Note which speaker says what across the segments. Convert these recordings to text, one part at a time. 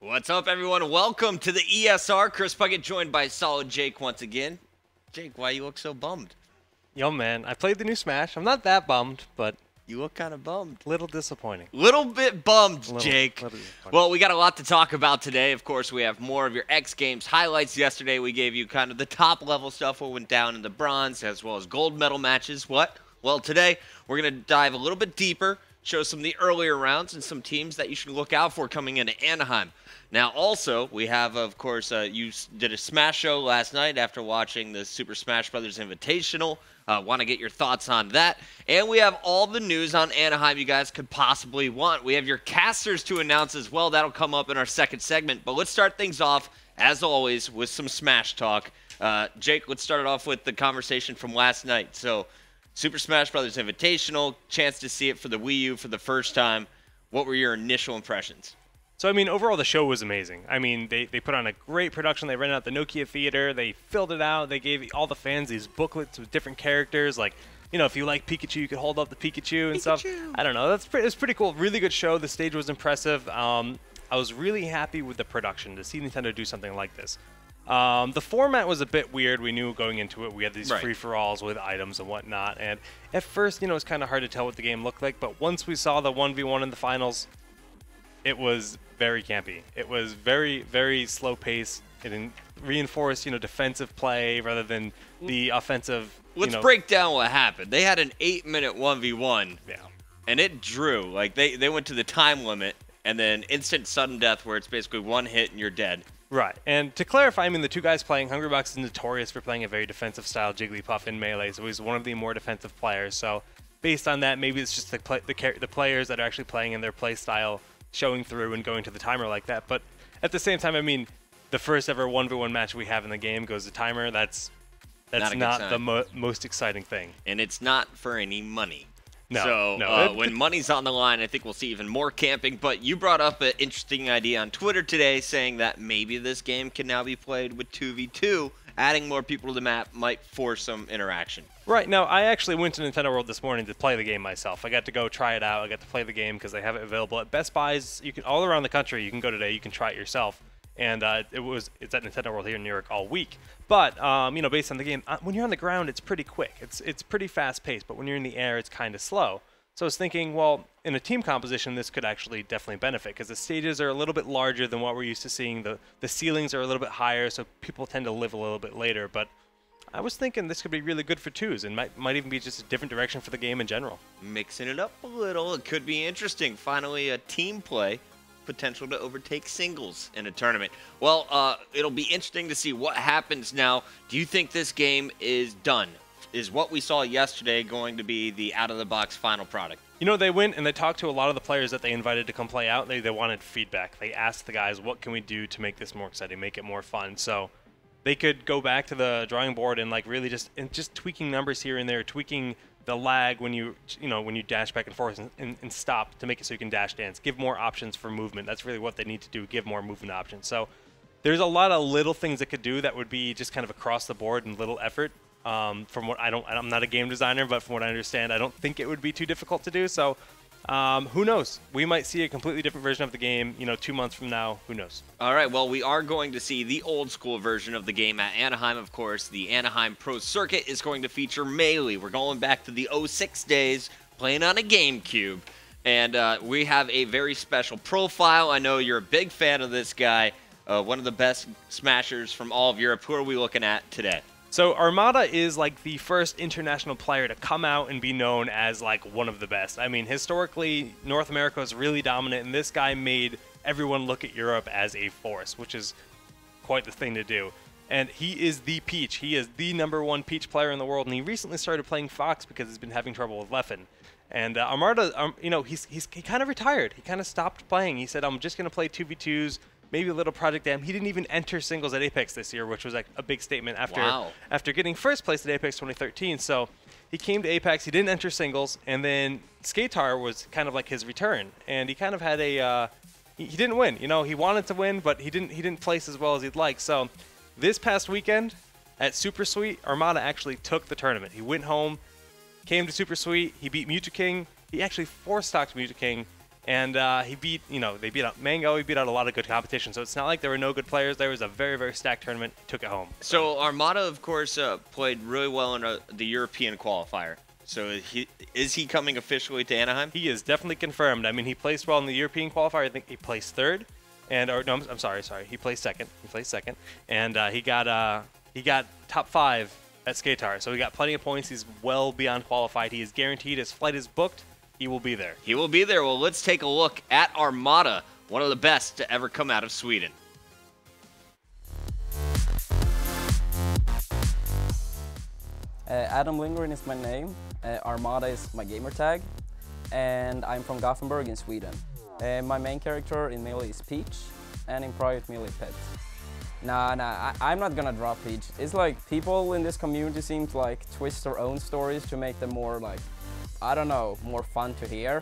Speaker 1: What's up, everyone? Welcome to the ESR. Chris Puckett joined by Solid Jake once again. Jake, why you look so bummed?
Speaker 2: Yo, man, I played the new Smash. I'm not that bummed, but
Speaker 1: You look kind of bummed.
Speaker 2: little disappointing.
Speaker 1: Little bit bummed, Jake.
Speaker 2: Little disappointing.
Speaker 1: Well, we got a lot to talk about today. Of course, we have more of your X Games highlights. Yesterday, we gave you kind of the top-level stuff, what went down in the bronze, as well as gold medal matches. What? Well, today, we're going to dive a little bit deeper, show some of the earlier rounds and some teams that you should look out for coming into Anaheim. Now, also, we have, of course, you did a Smash show last night after watching the Super Smash Bros. Invitational. Want to get your thoughts on that. And we have all the news on Anaheim you guys could possibly want. We have your casters to announce as well. That'll come up in our second segment. But let's start things off, as always, with some Smash talk. Jake, let's start it off with the conversation from last night. So, Super Smash Bros. Invitational, chance to see it for the Wii U for the first time. What were your initial impressions?
Speaker 2: So, I mean, overall, the show was amazing. I mean, they put on a great production. They rented out the Nokia Theater. They filled it out. They gave all the fans these booklets with different characters. Like, you know, if you like Pikachu, you could hold up the Pikachu and stuff. I don't know. It was pretty cool. Really good show. The stage was impressive. I was really happy with the production to see Nintendo do something like this. The format was a bit weird. We knew going into it we had these free-for-alls with items and whatnot. And at first, you know, it was kind of hard to tell what the game looked like. But once we saw the 1v1 in the finals, it was very campy. It was very, very slow pace. It reinforced, you know, defensive play rather than the offensive.
Speaker 1: Let's break down what happened. They had an 8-minute 1v1.
Speaker 2: Yeah.
Speaker 1: And it drew. Like, they went to the time limit, and then instant sudden death where it's basically one hit and you're dead.
Speaker 2: Right. And to clarify, I mean, the two guys playing, Hungrybox is notorious for playing a very defensive style Jigglypuff in Melee, so he's one of the more defensive players. So based on that, maybe it's just the players that are actually playing in their play style showing through and going to the timer like that. But at the same time, I mean, the first ever 1v1 match we have in the game goes to timer. That's not the most exciting thing.
Speaker 1: And it's not for any money.
Speaker 2: No,
Speaker 1: so
Speaker 2: no.
Speaker 1: When money's on the line, I think we'll see even more camping. But you brought up an interesting idea on Twitter today saying that maybe this game can now be played with 2v2. Adding more people to the map might force some interaction.
Speaker 2: Right. Now, I actually went to Nintendo World this morning to play the game myself. I got to go try it out. I got to play the game because they have it available at Best Buys. You can all around the country. You can go today. You can try it yourself. And it's at Nintendo World here in New York all week. But you know, based on the game, when you're on the ground, it's pretty quick. It's pretty fast paced. But when you're in the air, it's kind of slow. So I was thinking, well, in a team composition, this could actually definitely benefit because the stages are a little bit larger than what we're used to seeing. The ceilings are a little bit higher, so people tend to live a little bit later. But I was thinking this could be really good for twos and might even be just a different direction for the game in general.
Speaker 1: Mixing it up a little, it could be interesting. Finally, a team play, potential to overtake singles in a tournament. Well, it'll be interesting to see what happens now. Do you think this game is done? Is what we saw yesterday going to be the out-of-the-box final product?
Speaker 2: You know, they went and they talked to a lot of the players that they invited to come play out. They wanted feedback. They asked the guys, what can we do to make this more exciting, make it more fun? So they could go back to the drawing board and like really just tweaking numbers here and there, tweaking the lag when you dash back and forth and stop to make it so you can dash dance. Give more options for movement. That's really what they need to do, give more movement options. So there's a lot of little things it could do that would be just kind of across the board and little effort. From what I'm not a game designer, but from what I understand, I don't think it would be too difficult to do. So, who knows? We might see a completely different version of the game, 2 months from now. Who knows?
Speaker 1: All right. Well, we are going to see the old school version of the game at Anaheim. Of course, the Anaheim Pro Circuit is going to feature Melee. We're going back to the 06 days, playing on a GameCube, and we have a very special profile. I know you're a big fan of this guy, one of the best smashers from all of Europe. Who are we looking at today?
Speaker 2: So Armada is like the first international player to come out and be known as like one of the best. I mean, historically, North America was really dominant, and this guy made everyone look at Europe as a force, which is quite the thing to do. And he is the Peach. He is the #1 Peach player in the world, and he recently started playing Fox because he's been having trouble with Leffen. And Armada, he kind of retired. He kind of stopped playing. He said, I'm just going to play 2v2s. Maybe a little Project M. He didn't even enter singles at Apex this year, which was like a big statement after getting first place at Apex 2013. So he came to Apex, he didn't enter singles, and then Skatar was kind of like his return. And he kind of had he didn't win. He wanted to win, but he didn't place as well as he'd like. So this past weekend at Super Sweet, Armada actually took the tournament. He went home, came to Super Sweet, he beat Mewtwo King. He actually 4-stocked Mewtwo King. And he beat, they beat out Mango. He beat out a lot of good competition. So it's not like there were no good players. There was a very, very stacked tournament. He took it home.
Speaker 1: So Armada, of course, played really well in the European qualifier. So is he coming officially to Anaheim?
Speaker 2: He is definitely confirmed. I mean, he placed well in the European qualifier. I think he placed third. I'm sorry. He placed second. And he got top 5 at Skatar. So he got plenty of points. He's well beyond qualified. He is guaranteed. His flight is booked. He will be there.
Speaker 1: He will be there. Well, let's take a look at Armada, one of the best to ever come out of Sweden.
Speaker 3: Adam Lindgren is my name. Armada is my gamer tag. And I'm from Gothenburg in Sweden. My main character in Melee is Peach, and in private Melee Pet. I'm not gonna drop Peach. It's like people in this community seem to like twist their own stories to make them more like, I don't know, more fun to hear.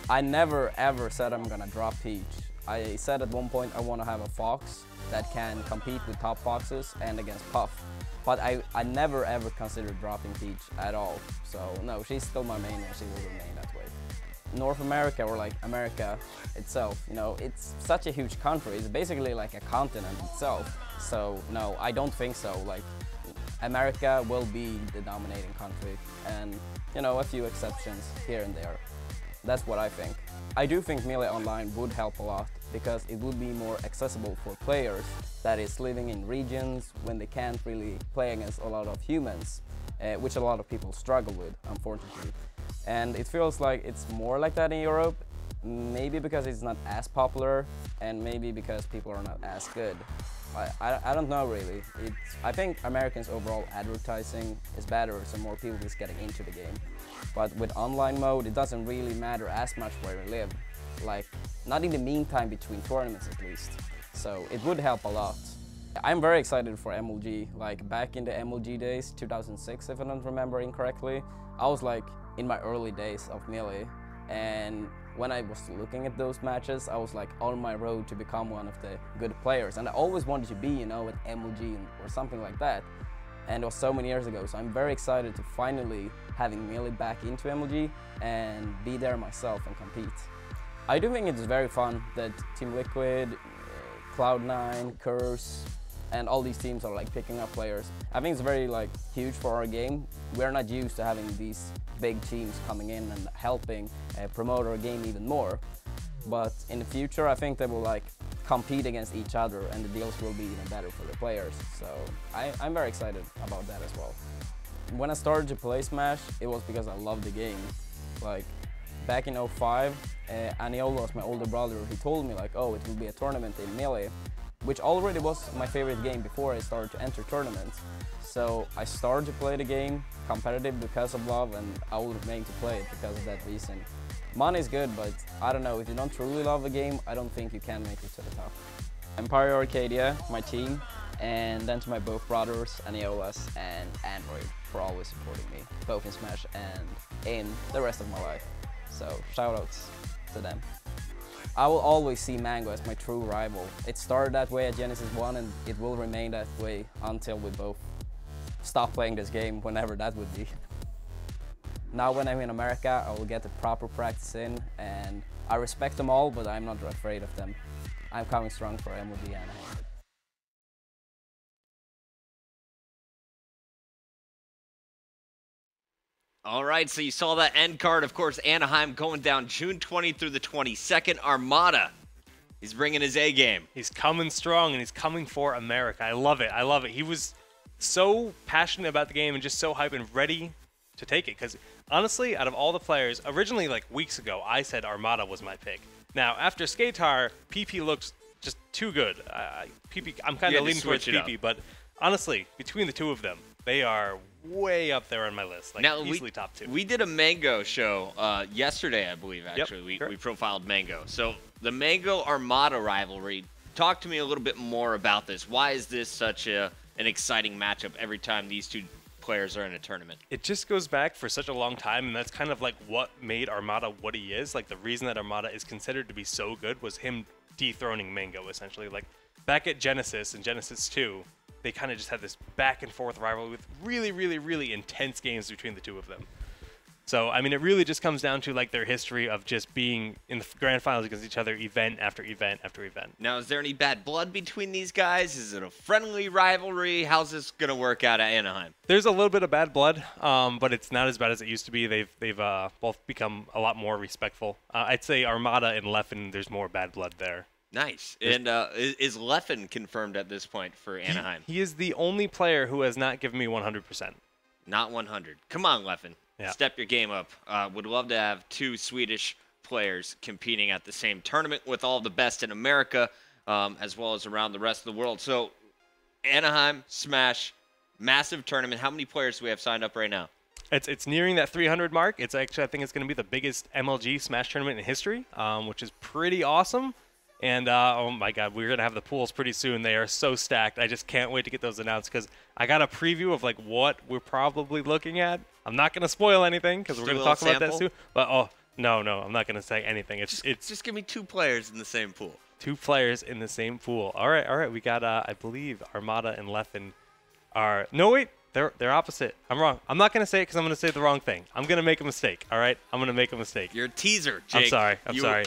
Speaker 3: I never ever said I'm gonna drop Peach. I said at one point I want to have a Fox that can compete with top Foxes and against Puff. But I never ever considered dropping Peach at all. So no, she's still my main and she will remain that way. North America, or like America itself, it's such a huge country. It's basically like a continent itself. So no, I don't think so. Like, America will be the dominating country, and a few exceptions here and there. That's what I think. I do think Melee Online would help a lot because it would be more accessible for players that is living in regions when they can't really play against a lot of humans, which a lot of people struggle with, unfortunately. And it feels like it's more like that in Europe, maybe because it's not as popular and maybe because people are not as good. I don't know really. I think Americans' overall advertising is better, so more people is getting into the game. But with online mode, it doesn't really matter as much where you live. Like, not in the meantime between tournaments at least. So it would help a lot. I'm very excited for MLG. Like, back in the MLG days, 2006 if I don't remember incorrectly, I was like in my early days of Melee. And when I was looking at those matches, I was like on my road to become one of the good players. And I always wanted to be, at MLG or something like that. And it was so many years ago, so I'm very excited to finally having Melee back into MLG and be there myself and compete. I do think it's very fun that Team Liquid, Cloud9, Curse, and all these teams are like picking up players. I think it's very huge for our game. We're not used to having these big teams coming in and helping promote our game even more. But in the future, I think they will compete against each other and the deals will be even better for the players. So I'm very excited about that as well. When I started to play Smash, it was because I loved the game. Back in 2005, Aniolo was my older brother. He told me oh, it will be a tournament in Melee, which already was my favorite game before I started to enter tournaments. So I started to play the game competitive because of love, and I will remain to play it because of that reason. Money is good, but I don't know, if you don't truly love a game, I don't think you can make it to the top. Empire Arcadia, my team, and then to my both brothers, Aniolas and Android, for always supporting me, both in Smash and in the rest of my life. So shoutouts to them. I will always see Mango as my true rival. It started that way at Genesis 1 and it will remain that way until we both stop playing this game, whenever that would be. Now when I'm in America, I will get the proper practice in, and I respect them all, but I'm not afraid of them. I'm coming strong for MLG Anaheim.
Speaker 1: All right, so you saw that end card. Of course, Anaheim going down June 20th through the 22nd. Armada, he's bringing his A game.
Speaker 2: He's coming strong, and he's coming for America. I love it. I love it. He was so passionate about the game and just so hyped and ready to take it. Because honestly, out of all the players, originally weeks ago, I said Armada was my pick. Now, after Skatar, PP looks just too good. PP, I'm kind of leaning towards PP, but honestly, between the two of them, they are way up there on my list, now, easily top 2.
Speaker 1: We did a Mango show yesterday, I believe, actually.
Speaker 2: Yep,
Speaker 1: we profiled Mango. So the Mango-Armada rivalry, talk to me a little bit more about this. Why is this such an exciting matchup every time these two players are in a tournament?
Speaker 2: It just goes back for such a long time, and that's kind of what made Armada what he is. The reason that Armada is considered to be so good was him dethroning Mango, essentially. Back at Genesis and Genesis 2, they kind of just had this back and forth rivalry with really, really, really intense games between the two of them. So, I mean, it really just comes down to like their history of just being in the grand finals against each other event after event after event.
Speaker 1: Now, is there any bad blood between these guys? Is it a friendly rivalry? How's this going to work out at Anaheim?
Speaker 2: There's a little bit of bad blood, but it's not as bad as it used to be. They've both become a lot more respectful. I'd say Armada and Leffen, there's more bad blood there.
Speaker 1: Nice. And is Leffen confirmed at this point for Anaheim?
Speaker 2: He is the only player who has not given me 100%.
Speaker 1: Not 100. Come on, Leffen.
Speaker 2: Yeah.
Speaker 1: Step your game up. Would love to have 2 Swedish players competing at the same tournament with all the best in America, as well as around the rest of the world. So, Anaheim, Smash, massive tournament. How many players do we have signed up right now?
Speaker 2: It's nearing that 300 mark. It's actually, I think it's going to be the biggest MLG Smash tournament in history, which is pretty awesome. And, oh my God, we're going to have the pools pretty soon. They are so stacked. I just can't wait to get those announced because I got a preview of, like, what we're probably looking at. I'm not going to spoil anything because we're going to talk about that soon. But, oh, no, I'm not going to say anything. It's
Speaker 1: just give me 2 players in the same pool.
Speaker 2: 2 players in the same pool. All right. We got, I believe, Armada and Leffen are – no, wait. They're opposite. I'm wrong. I'm not going to say it because I'm going to say the wrong thing. I'm going to make a mistake, all right? I'm going to make a mistake.
Speaker 1: You're a teaser, Jake.
Speaker 2: I'm sorry.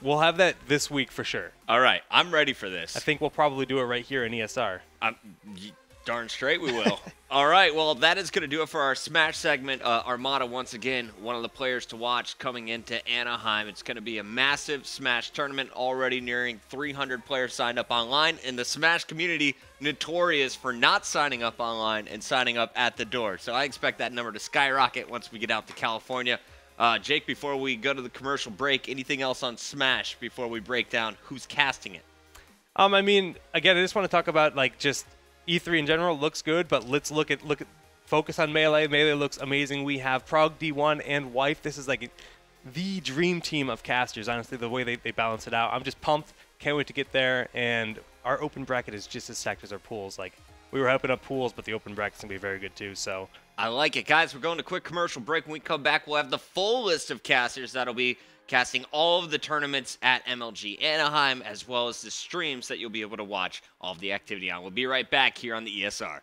Speaker 2: We'll have that this week for sure.
Speaker 1: All right. I'm ready for this.
Speaker 2: I think we'll probably do it right here in ESR.
Speaker 1: Darn straight we will. All right. Well, that is going to do it for our Smash segment. Armada, once again, one of the players to watch coming into Anaheim. It's going to be a massive Smash tournament, already nearing 300 players signed up online. And the Smash community, notorious for not signing up online and signing up at the door. So I expect that number to skyrocket once we get out to California. Jake, before we go to the commercial break, anything else on Smash before we break down who's casting it?
Speaker 2: I mean, again, I just want to talk about, like, just E3 in general looks good, but let's focus on Melee. Melee looks amazing. We have Prague D1 and Wife. This is like the dream team of casters, honestly, the way they balance it out. I'm just pumped. Can't wait to get there. And our open bracket is just as stacked as our pools. Like, we were hyping up pools, but the open bracket's going to be very good too. So
Speaker 1: I like it. Guys, we're going to a quick commercial break. When we come back, we'll have the full list of casters that'll be casting all of the tournaments at MLG Anaheim, as well as the streams that you'll be able to watch all of the activity on. We'll be right back here on the ESR.